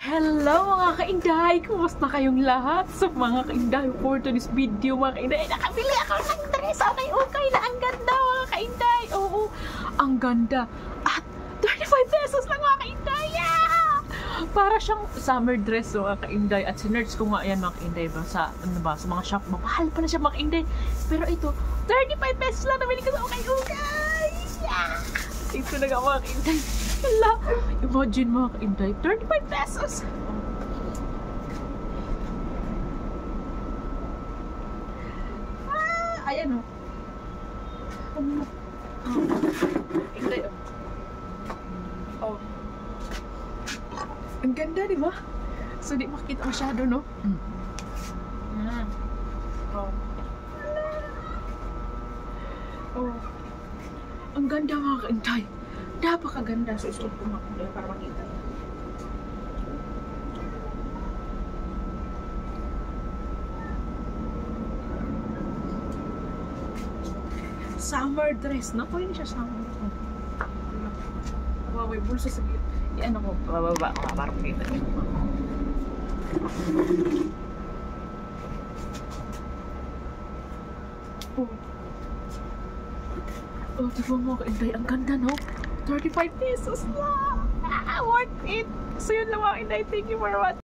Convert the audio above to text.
Hello mga kainday! Kumusta kayong lahat? So mga kainday, for today's video mga kainday, nakabili ako ng dress. Okay na, ang ganda mga kainday. Oo, ang ganda. At 35 pesos lang mga kainday. Yeah! Para siyang summer dress mga kainday. At sinerch ko nga yan mga kainday ba, sa mga shop. Mahal pala siya mga kainday. Pero ito, 35 pesos lang nabili ko sa okay. Yeah! Ito na nga mga kainday. Hala, imagine mga kainday, 35 pesos. Ayan o. Kainday o. Oh. Ang ganda, di ba? So, di makita masyado, no? Yan. Oh. Oh. Ang ganda mga kainday. Napakaganda. So, isuot ko mga para makita. Summer dress. No? Pwede siya summer. May bulsa sa gilid. Yan ako. Bababa. Para makita niyo. Oh, diba mga kainday? Ang ganda, no? 35 pesos lang! Worth it! So yun lang mga kainday. Thank you for watching.